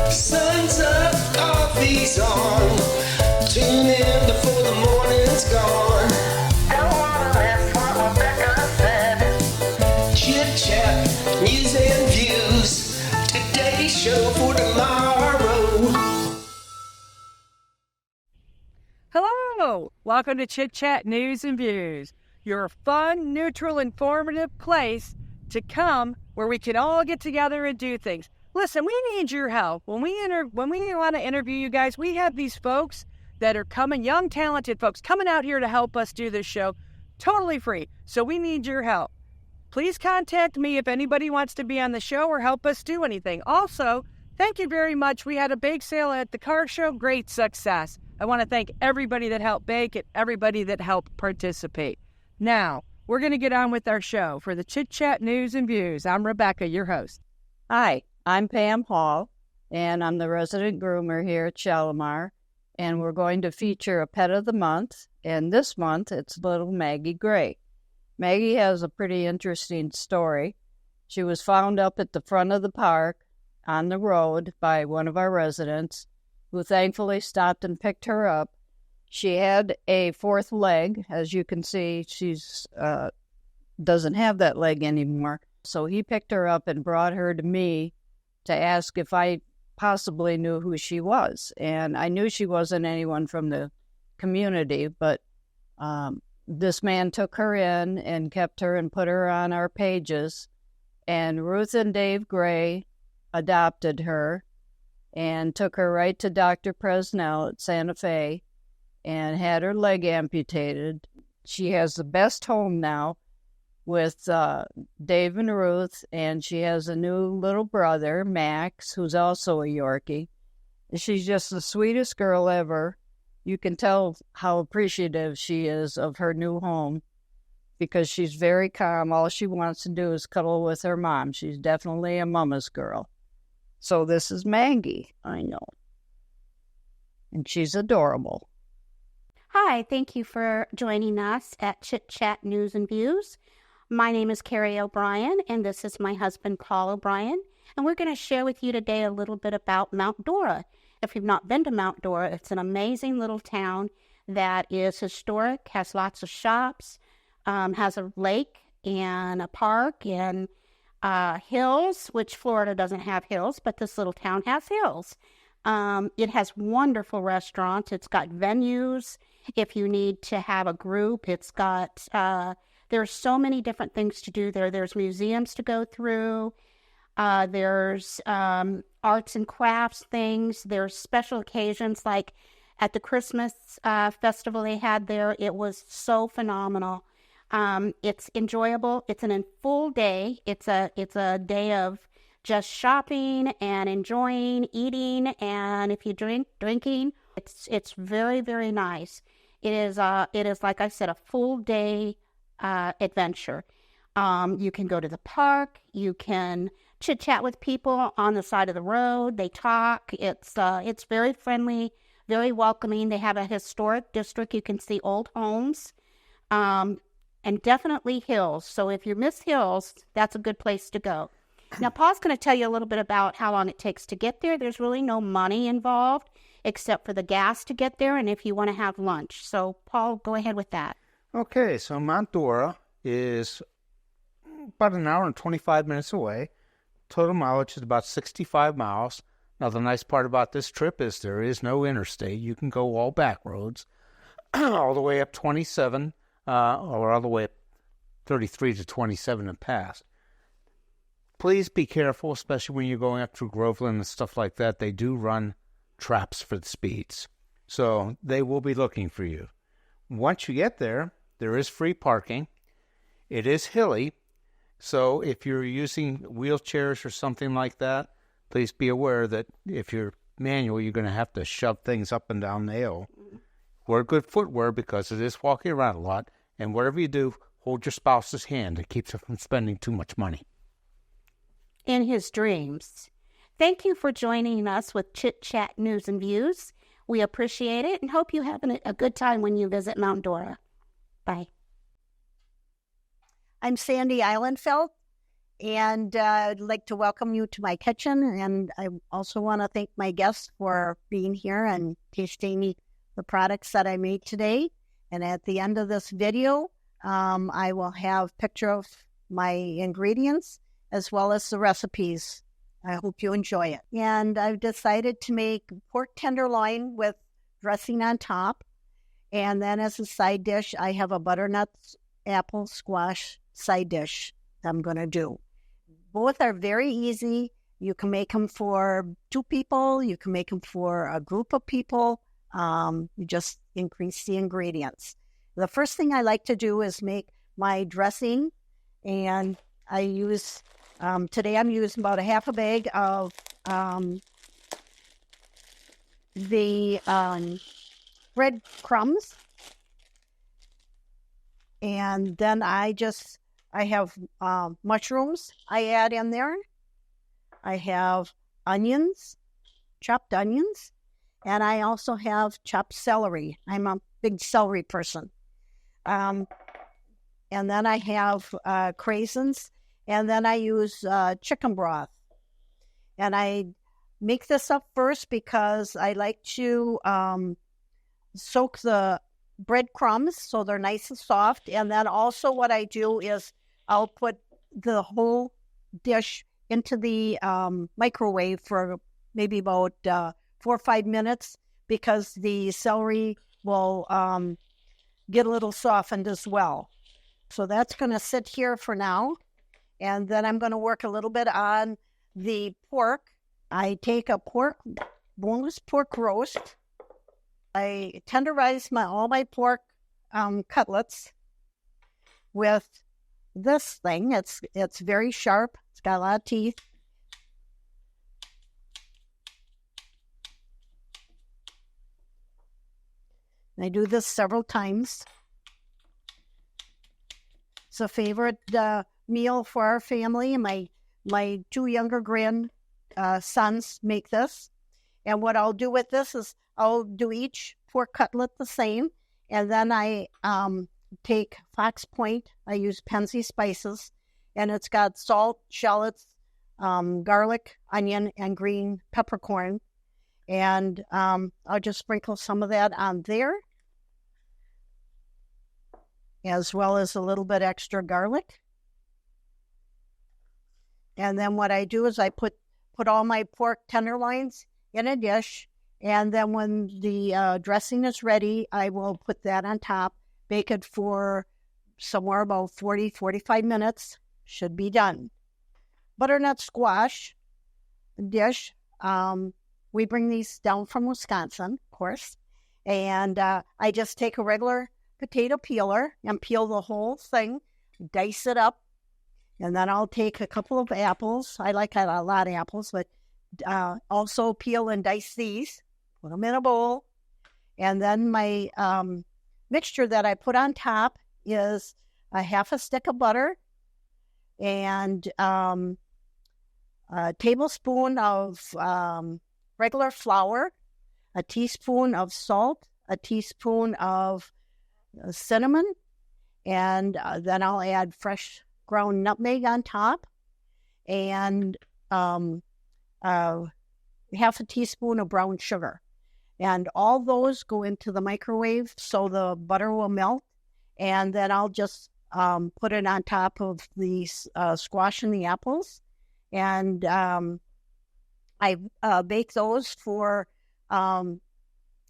Sun's up, coffee's on. Tune in before the morning's gone. Don't wanna miss what Rebecca said. Chit chat, news and views. Today's show for tomorrow. Hello! Welcome to Chit Chat News and Views, your fun, neutral, informative place to come where we can all get together and do things. Listen, we need your help. When we want to interview you guys, we have these folks that are coming, young, talented folks, coming out here to help us do this show totally free. So we need your help. Please contact me if anybody wants to be on the show or help us do anything. Also, thank you very much. We had a bake sale at the car show. Great success. I want to thank everybody that helped bake and everybody that helped participate. Now, we're going to get on with our show. For the Chit Chat News and Views, I'm Rebecca, your host. Hi, I'm Pam Hall, and I'm the resident groomer here at Shalimar, and we're going to feature a pet of the month, and this month it's little Maggie Gray. Maggie has a pretty interesting story. She was found up at the front of the park on the road by one of our residents, who thankfully stopped and picked her up. She had a fourth leg. As you can see, she's doesn't have that leg anymore. So he picked her up and brought her to me to ask if I possibly knew who she was. And I knew she wasn't anyone from the community, but this man took her in and kept her and put her on our pages. And Ruth and Dave Gray adopted her and took her right to Dr. Presnell at Santa Fe and had her leg amputated. She has the best home now with Dave and Ruth, and she has a new little brother, Max, who's also a Yorkie. She's just the sweetest girl ever. You can tell how appreciative she is of her new home because she's very calm. All she wants to do is cuddle with her mom. She's definitely a mama's girl. So this is Maggie, I know. And she's adorable. Hi, thank you for joining us at Chit Chat News and Views. My name is Carrie O'Brien, and this is my husband, Paul O'Brien. And we're going to share with you today a little bit about Mount Dora. If you've not been to Mount Dora, it's an amazing little town that is historic, has lots of shops, has a lake and a park and hills, which Florida doesn't have hills, but this little town has hills. It has wonderful restaurants. It's got venues. If you need to have a group, it's got, there's so many different things to do there. There's museums to go through. There's arts and crafts things. There's special occasions like at the Christmas festival they had there. It was so phenomenal. It's enjoyable. It's a full day. It's a day of just shopping and enjoying, eating, and if you drinking, it's very, very nice. It is like I said, a full day adventure. You can go to the park. You can chit chat with people on the side of the road. They talk. It's very friendly, very welcoming. They have a historic district. You can see old homes. And definitely hills. So if you miss hills, that's a good place to go. Now, Paul's going to tell you a little bit about how long it takes to get there. There's really no money involved except for the gas to get there and if you want to have lunch. So, Paul, go ahead with that. Okay, so Mount Dora is about an hour and 25 minutes away. Total mileage is about 65 miles. Now, the nice part about this trip is there is no interstate. You can go all back roads all the way up 27 or all the way up 33 to 27 and past. Please be careful, especially when you're going up through Groveland and stuff like that. They do run traps for the speeds, so they will be looking for you. Once you get there, there is free parking. It is hilly, so if you're using wheelchairs or something like that, please be aware that if you're manual, you're going to have to shove things up and down the hill. Wear good footwear because it is walking around a lot. And whatever you do, hold your spouse's hand. It keeps her from spending too much money. In his dreams. Thank you for joining us with Chit Chat News and Views. We appreciate it and hope you have a good time when you visit Mount Dora. Bye. I'm Sandy Islandfeld, And I'd like to welcome you to my kitchen. And I also want to thank my guests for being here and tasting the products that I made today. And at the end of this video, I will have a picture of my ingredients as well as the recipes. I hope you enjoy it. And I've decided to make pork tenderloin with dressing on top. And then as a side dish, I have a butternut apple squash side dish I'm going to do. Both are very easy. You can make them for 2 people. You can make them for a group of people. You just increase the ingredients. The first thing I like to do is make my dressing. And I use, today I'm using about a half a bag of the bread crumbs. And then I have mushrooms I add in there. I have onions, chopped onions, and I also have chopped celery. I'm a big celery person. And then I have craisins, and then I use chicken broth. And I make this up first because I like to soak the breadcrumbs so they're nice and soft. And then also what I do is I'll put the whole dish into the microwave for maybe about 4 or 5 minutes because the celery will get a little softened as well. So that's going to sit here for now. And then I'm going to work a little bit on the pork. I take a boneless pork roast. I tenderize all my pork cutlets with this thing. It's very sharp. It's got a lot of teeth. And I do this several times. It's a favorite meal for our family. My 2 younger grandsons make this. And what I'll do with this is I'll do each pork cutlet the same. And then I take Fox Point. I use Penzi spices. And it's got salt, shallots, garlic, onion, and green peppercorn. And I'll just sprinkle some of that on there, as well as a little bit extra garlic. And then what I do is I put all my pork tenderloins in a dish. And then when the dressing is ready, I will put that on top, bake it for somewhere about 40, 45 minutes. Should be done. Butternut squash dish. We bring these down from Wisconsin, of course. And I just take a regular potato peeler and peel the whole thing, dice it up. And then I'll take a couple of apples. I like a lot of apples, but also peel and dice these, put them in a bowl. And then my mixture that I put on top is a half a stick of butter and a tablespoon of regular flour, a teaspoon of salt, a teaspoon of cinnamon, and then I'll add fresh ground nutmeg on top, and half a teaspoon of brown sugar. And all those go into the microwave so the butter will melt, and then I'll just put it on top of the squash and the apples. And I bake those for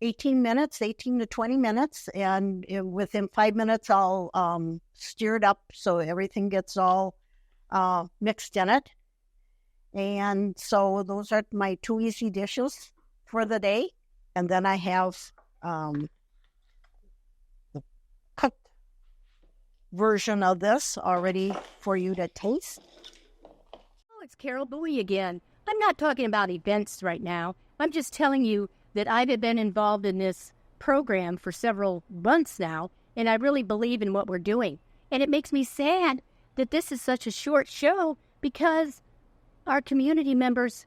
18 to 20 minutes. And within 5 minutes, I'll stir it up so everything gets all mixed in it. And so those are my 2 easy dishes for the day. And then I have the cooked version of this already for you to taste. Oh, it's Carol Bowie again. I'm not talking about events right now. I'm just telling you that I've been involved in this program for several months now, and I really believe in what we're doing. And it makes me sad that this is such a short show because our community members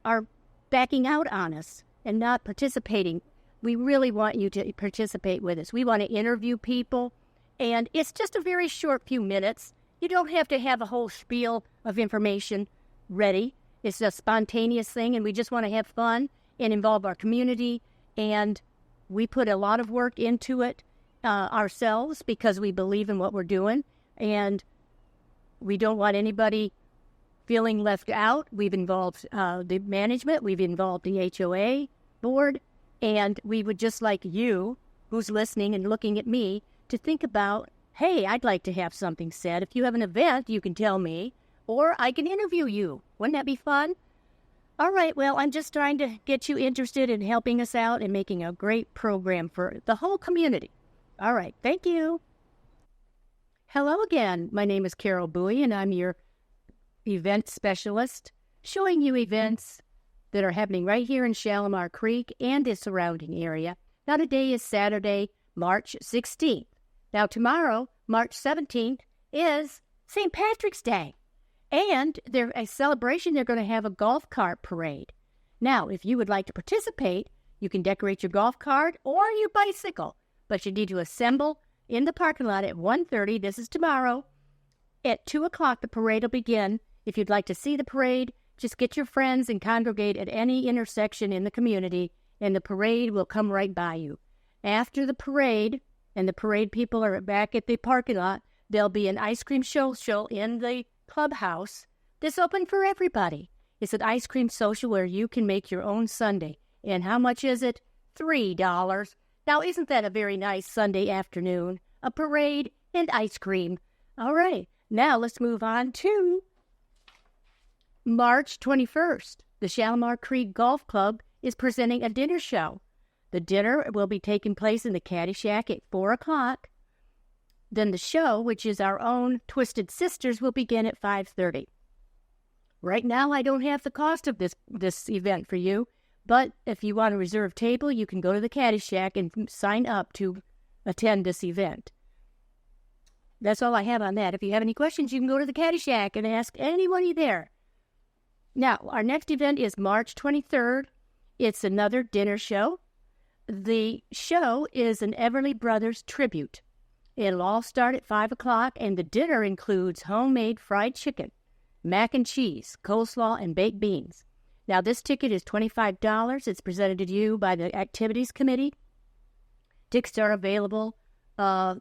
are backing out on us and not participating. We really want you to participate with us. We want to interview people, and it's just a very short few minutes, You don't have to have a whole spiel of information ready. It's a spontaneous thing, and we just want to have fun and involve our community. And we put a lot of work into it ourselves because we believe in what we're doing, and we don't want anybody feeling left out. We've involved the management, we've involved the HOA board, and we would just like you, who's listening and looking at me, to think about, hey, I'd like to have something said. If you have an event, you can tell me, or I can interview you. Wouldn't that be fun? All right, well, I'm just trying to get you interested in helping us out and making a great program for the whole community. All right, thank you. Hello again. My name is Carol Bowie, and I'm your event specialist, showing you events that are happening right here in Shalimar Creek and the surrounding area. Now, today is Saturday, March 16th. Now, tomorrow, March 17th, is St. Patrick's Day. And they're a celebration. They're going to have a golf cart parade. Now, if you would like to participate, you can decorate your golf cart or your bicycle. But you need to assemble in the parking lot at 1:30. This is tomorrow. At 2 o'clock, the parade will begin. If you'd like to see the parade, just get your friends and congregate at any intersection in the community, and the parade will come right by you. After the parade, and the parade people are back at the parking lot, there'll be an ice cream show in the clubhouse. This open for everybody. It's an ice cream social where you can make your own sundae. And how much is it? $3. Now, isn't that a very nice Sunday afternoon? A parade and ice cream. All right, now let's move on to March 21st. The Shalimar Creek Golf Club is presenting a dinner show. The dinner will be taking place in the Caddy Shack at 4 o'clock. Then the show, which is our own Twisted Sisters, will begin at 5:30. Right now, I don't have the cost of this event for you, but if you want a reserved table, you can go to the Caddy Shack and sign up to attend this event. That's all I have on that. If you have any questions, you can go to the Caddy Shack and ask anybody there. Now, our next event is March 23rd. It's another dinner show. The show is an Everly Brothers tribute. It'll all start at 5 o'clock, and the dinner includes homemade fried chicken, mac and cheese, coleslaw, and baked beans. Now, this ticket is $25. It's presented to you by the Activities Committee. Tickets are available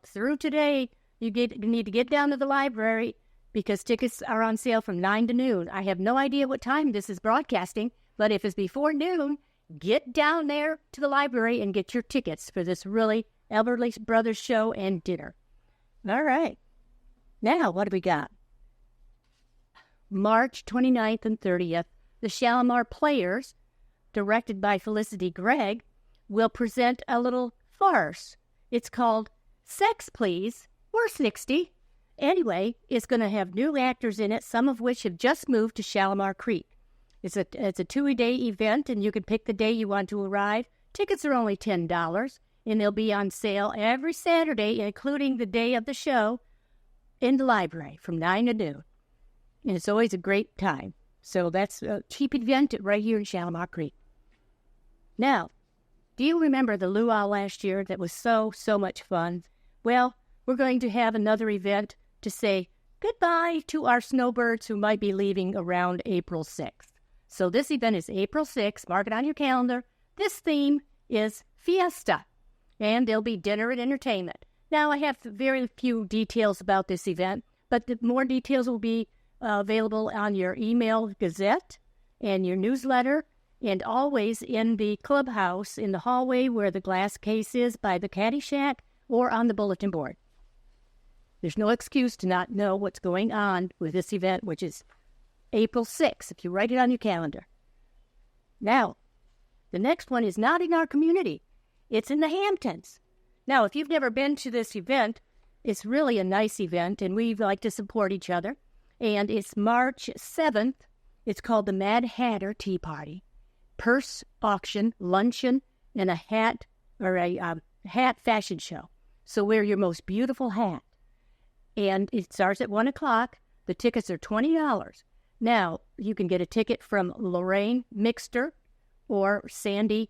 through today. You need to get down to the library because tickets are on sale from 9 to noon. I have no idea what time this is broadcasting, but if it's before noon, get down there to the library and get your tickets for this really Everly Brothers show and dinner. All right. Now, what do we got? March 29th and 30th, the Shalimar Players, directed by Felicity Gregg, will present a little farce. It's called Sex Please, or 60. Anyway, it's going to have new actors in it, some of which have just moved to Shalimar Creek. It's a 2-day event, and you can pick the day you want to arrive. Tickets are only $10, and they'll be on sale every Saturday, including the day of the show, in the library from 9 to noon. And it's always a great time. So that's a cheap event right here in Shalimar Creek. Now, do you remember the luau last year that was so much fun? Well, we're going to have another event to say goodbye to our snowbirds who might be leaving around April 6th. So this event is April 6th. Mark it on your calendar. This theme is Fiesta, and there'll be dinner and entertainment. Now, I have very few details about this event, but the more details will be available on your email gazette and your newsletter, and always in the clubhouse in the hallway where the glass case is by the Caddy Shack or on the bulletin board. There's no excuse to not know what's going on with this event, which is April 6th, if you write it on your calendar. Now, the next one is not in our community. It's in the Hamptons. Now, if you've never been to this event, it's really a nice event, and we like to support each other. And it's March 7th. It's called the Mad Hatter Tea Party. Purse auction, luncheon, and a hat or a hat fashion show. So wear your most beautiful hat. And it starts at 1 o'clock. The tickets are $20. Now, you can get a ticket from Lorraine Mixter or Sandy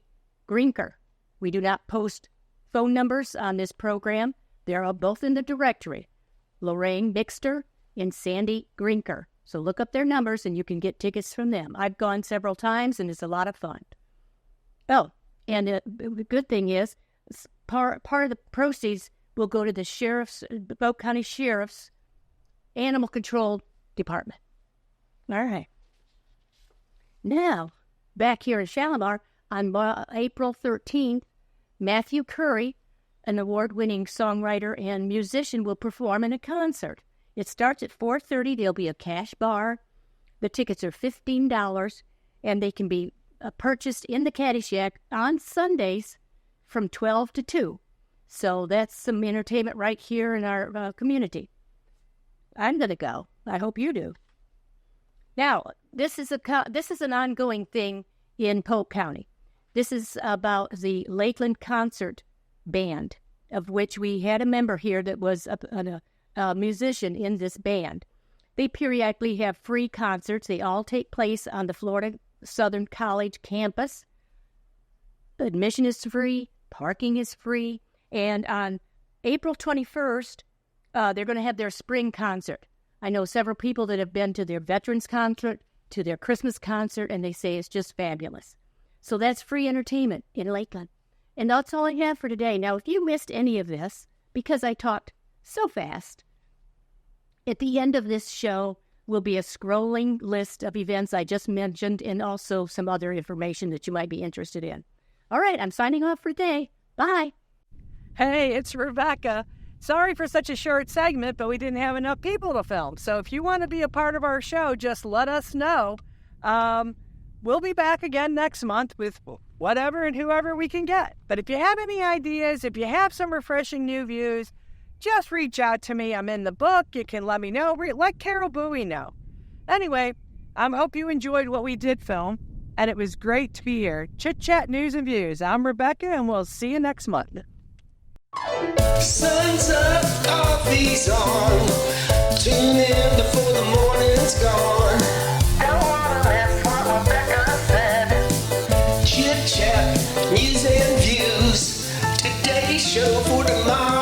Greenker. We do not post phone numbers on this program. They are both in the directory. Lorraine Mixter and Sandy Grinker. So look up their numbers and you can get tickets from them. I've gone several times and it's a lot of fun. Oh, and the good thing is part of the proceeds will go to the Polk County Sheriff's Animal Control Department. All right. Now, back here in Shalimar, on April 13th, Matthew Curry, an award-winning songwriter and musician, will perform in a concert. It starts at 4:30. There'll be a cash bar. The tickets are $15, and they can be purchased in the Caddy Shack on Sundays from 12 to 2. So that's some entertainment right here in our community. I'm going to go. I hope you do. Now, this is an ongoing thing in Polk County. This is about the Lakeland Concert Band, of which we had a member here that was a musician in this band. They periodically have free concerts. They all take place on the Florida Southern College campus. Admission is free. Parking is free. And on April 21st, they're going to have their spring concert. I know several people that have been to their Veterans Concert, to their Christmas concert, and they say it's just fabulous. So that's free entertainment in Lakeland. And that's all I have for today. Now, if you missed any of this, because I talked so fast, at the end of this show will be a scrolling list of events I just mentioned and also some other information that you might be interested in. All right, I'm signing off for today. Bye. Hey, it's Rebecca. Sorry for such a short segment, but we didn't have enough people to film. So if you want to be a part of our show, just let us know. We'll be back again next month with whatever and whoever we can get. But if you have any ideas, if you have some refreshing new views, just reach out to me. I'm in the book. You can let me know. Let Carol Bowie know. Anyway, I hope you enjoyed what we did film, and it was great to be here. Chit Chat News and Views. I'm Rebecca, and we'll see you next month. Sun's up, coffee's on. Tune in before the morning's gone. Don't wanna miss what Rebecca said. Chit chat, news and views. Today's show for tomorrow.